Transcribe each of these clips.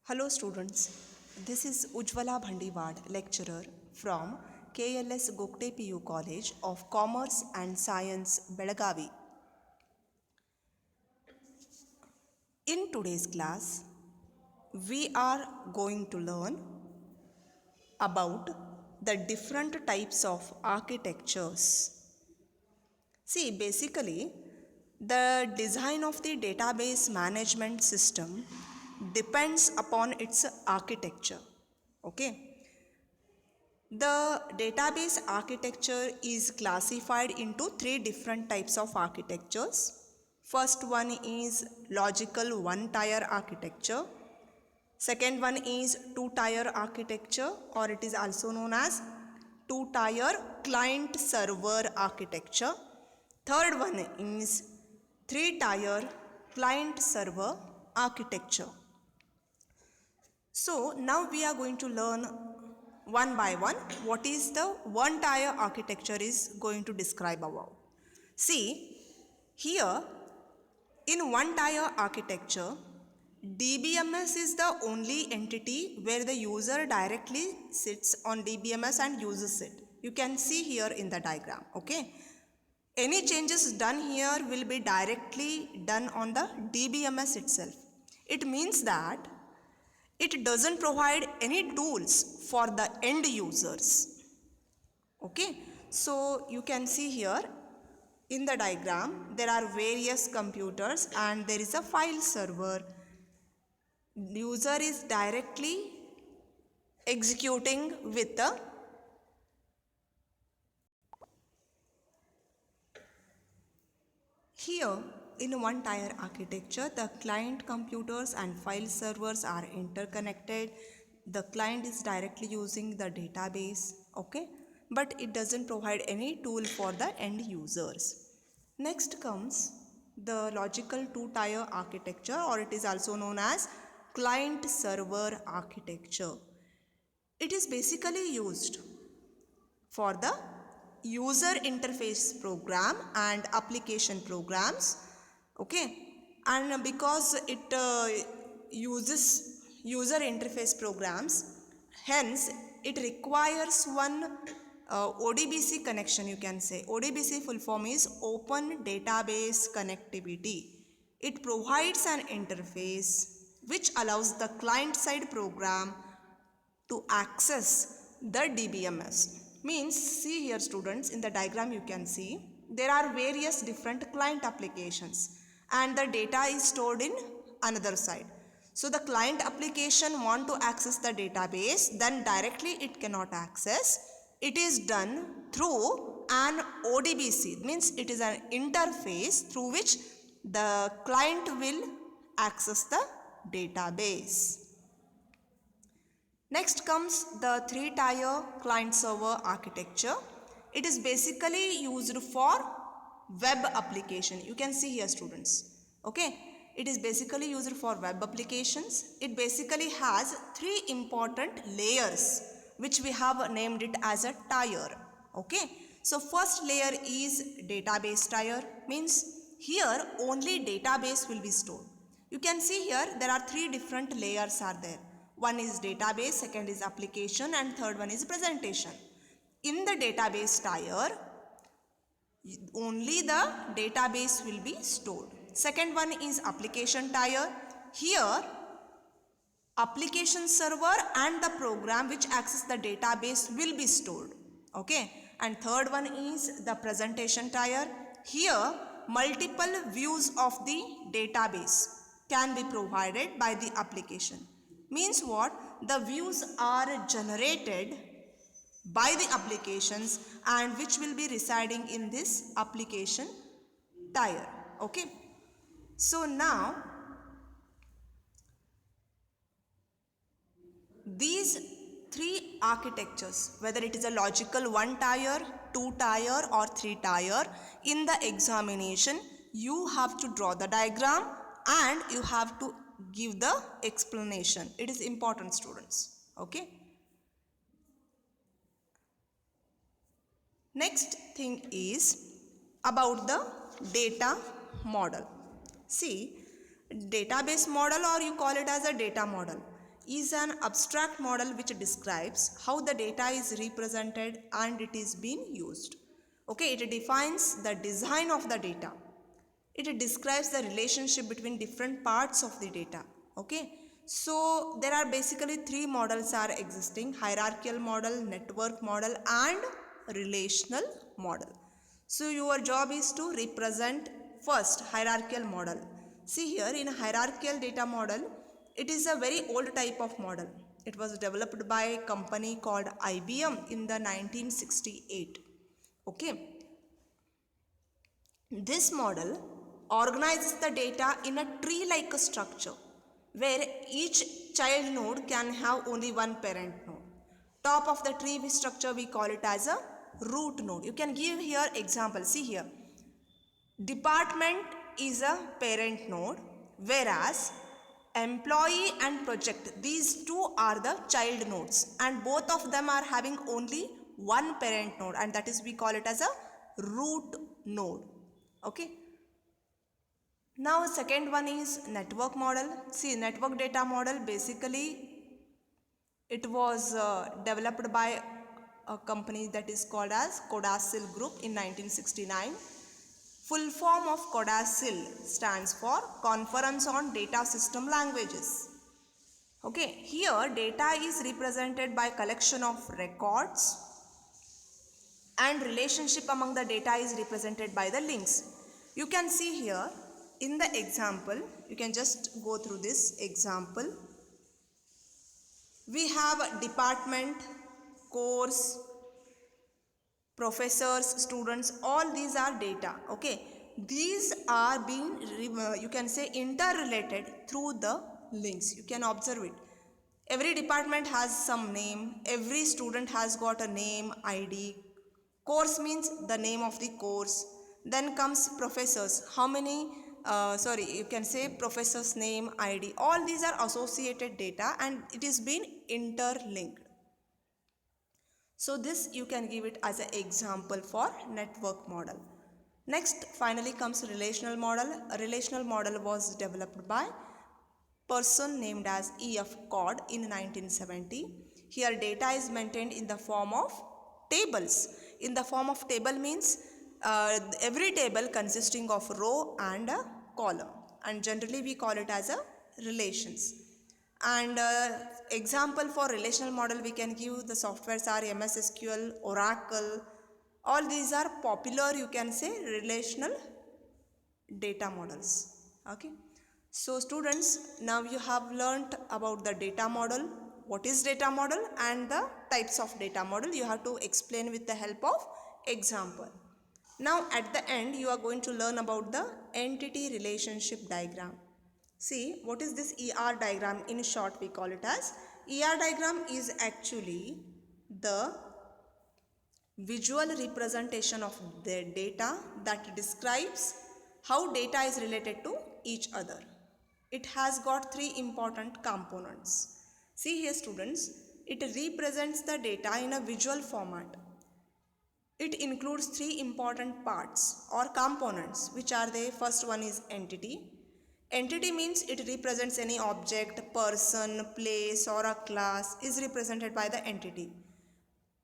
Hello students, this is Ujjwala Bhandiwad, lecturer from KLS Gokte PU College of Commerce and Science, Belagavi. In today's class, we are going to learn about the different types of architectures. See, basically, the design of the database management system depends upon its architecture. Okay. The database architecture is classified into three different types of architectures. First one is logical one-tier architecture. Second one is two-tier architecture, or it is also known as two-tier client-server architecture. Third one is three-tier client-server architecture. So now we are going to learn one by one what is the one-tier architecture is going to describe about. See, here in one-tier architecture, DBMS is the only entity where the user directly sits on DBMS and uses it. You can see here in the diagram, okay? Any changes done here will be directly done on the DBMS itself. It means that it doesn't provide any tools for the end users. Okay, so you can see here in the diagram there are various computers and there is a file server. User is directly executing with the here. In one-tier architecture, the client computers and file servers are interconnected. The client is directly using the database, okay? But it doesn't provide any tool for the end users. Next comes the logical two-tier architecture, or it is also known as client-server architecture. It is basically used for the user interface program and application programs. Okay, and because it uses user interface programs, hence it requires one ODBC connection, you can say. ODBC full form is Open Database Connectivity. It provides an interface which allows the client-side program to access the DBMS. Means, see here students, in the diagram you can see there are various different client applications and the data is stored in another side. So the client application want to access the database, then directly it cannot access. It is done through an ODBC, means it is an interface through which the client will access the database. Next comes the three-tier client-server architecture. It is basically used for web application. You can see here students, okay? It is basically used for web applications. It basically has three important layers which we have named it as a tier, okay? So first layer is database tier, means here only database will be stored. You can see here there are three different layers are there. One is database, second is application, and third one is presentation. In the database tier, only the database will be stored. Second one is application tier. Here, application server and the program which access the database will be stored. Okay. And third one is the presentation tier. Here, multiple views of the database can be provided by the application. Means what? The views are generated by the applications and which will be residing in this application tier. Okay. So now these three architectures, whether it is a logical one-tier, two-tier or three-tier, in the examination you have to draw the diagram and you have to give the explanation. It is important students, okay? Next thing is about the data model. See, database model, or you call it as a data model. is an abstract model which describes how the data is represented and it is being used. Okay, it defines the design of the data. It describes the relationship between different parts of the data. Okay, so there are basically three models are existing: hierarchical model, network model, and relational model. So your job is to represent first hierarchical model. See here, in a hierarchical data model, it is a very old type of model. It was developed by a company called IBM in the 1968. Okay, this model organizes the data in a tree-like structure where each child node can have only one parent node. Top of the tree structure we call it as a root node. You can give here example. See here, department is a parent node, whereas employee and project, these two are the child nodes, and both of them are having only one parent node, and that is we call it as a root node. Okay, now second one is network model. See, network data model, basically it was developed by a company that is called as Codacil Group in 1969. Full form of Codacil stands for Conference on Data System Languages. Okay, here data is represented by collection of records and relationship among the data is represented by the links. You can see here in the example, you can just go through this example. We have department, course, professors, students, all these are data. Okay, these are being you can say interrelated through the links. You can observe it. Every department has some name, every student has got a name, ID. Course means the name of the course. Then comes professors. How many you can say professor's name, ID. All these are associated data and it is being interlinked. So this you can give it as an example for network model. Next, finally comes relational model. A relational model was developed by person named as E.F. Codd in 1970. Here data is maintained in the form of tables. In the form of table means every table consisting of row and a column, and generally we call it as a relations. And example for relational model we can give the softwares are MS SQL, Oracle. All these are popular, you can say, relational data models. Okay, so students, now you have learnt about the data model, what is data model, and the types of data model. You have to explain with the help of example. Now at the end you are going to learn about the entity relationship diagram. See, what is this ER diagram? In short we call it as ER diagram is actually the visual representation of the data that describes how data is related to each other. It has got three important components. See here students, it represents the data in a visual format. It includes three important parts or components, which are the first one is entity. Entity means it represents any object, person, place or a class is represented by the entity.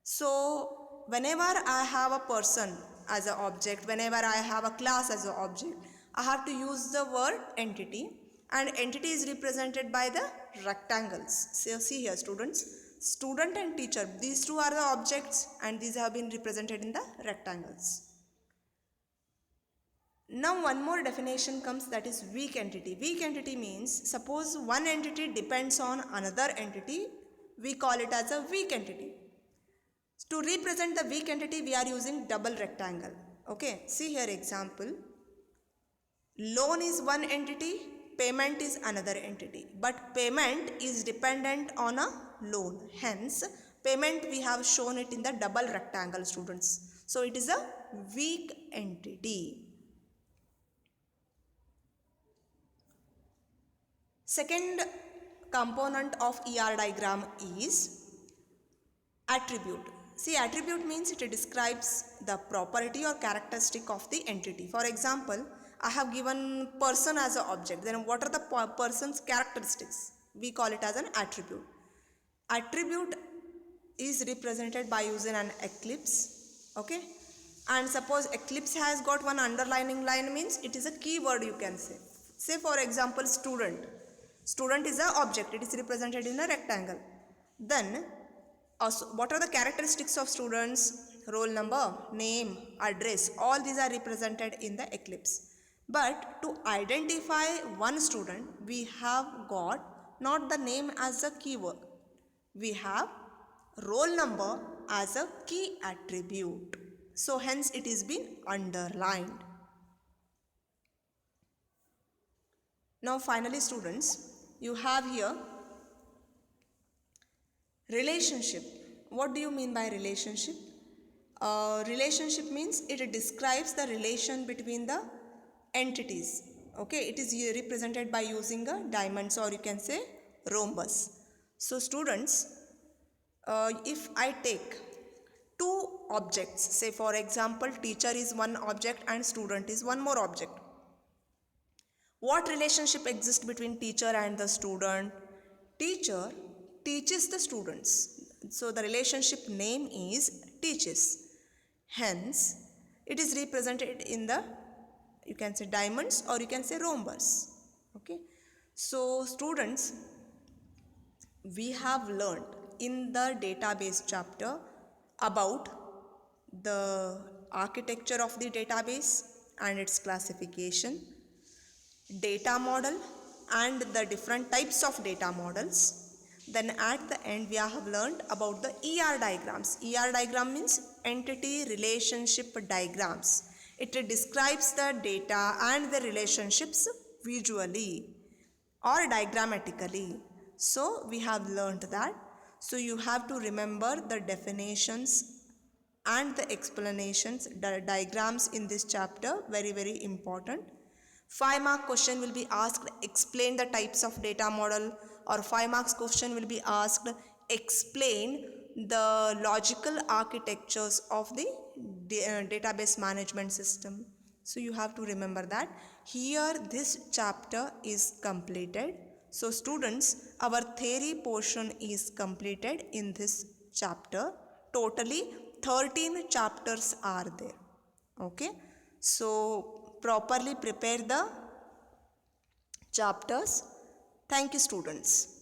So whenever I have a person as an object, whenever I have a class as an object, I have to use the word entity, and entity is represented by the rectangles. So see here students, student and teacher, these two are the objects and these have been represented in the rectangles. Now one more definition comes, that is weak entity. Weak entity means suppose one entity depends on another entity, we call it as a weak entity. To represent the weak entity we are using double rectangle. Okay, see here example. Loan is one entity, payment is another entity, but payment is dependent on a loan. Hence payment we have shown it in the double rectangle students. So it is a weak entity. Second component of ER diagram is attribute. See, attribute means it describes the property or characteristic of the entity. For example, I have given person as an object. Then what are the person's characteristics? We call it as an attribute. Attribute is represented by using an eclipse, okay? And suppose eclipse has got one underlining line, means it is a keyword, you can say. Say for example student. Student is an object, it is represented in a rectangle. Then what are the characteristics of students? Roll number, name, address, all these are represented in the eclipse. But to identify one student, we have got not the name as a keyword. We have roll number as a key attribute. So hence it is been underlined. Now finally students, you have here relationship. What do you mean by relationship? Relationship means it describes the relation between the entities. Okay, it is represented by using a diamonds, or you can say rhombus. So students, if I take two objects, say for example teacher is one object and student is one more object. What relationship exists between teacher and the student? Teacher teaches the students. So the relationship name is teaches. Hence, it is represented in the, you can say diamonds, or you can say rhombus. Okay. So students, we have learned in the database chapter about the architecture of the database and its classification, data model and the different types of data models. Then at the end we have learned about the ER diagrams. ER diagram means entity relationship diagrams. It describes the data and the relationships visually or diagrammatically. So we have learned that. So you have to remember the definitions and the explanations, the diagrams in this chapter, very important. 5 mark question will be asked, explain the types of data model, or 5 marks question will be asked, explain the logical architectures of the database management system. So you have to remember that. Here this chapter is completed. So students, our theory portion is completed in this chapter. Totally 13 chapters are there. Okay. So properly prepare the chapters. Thank you students.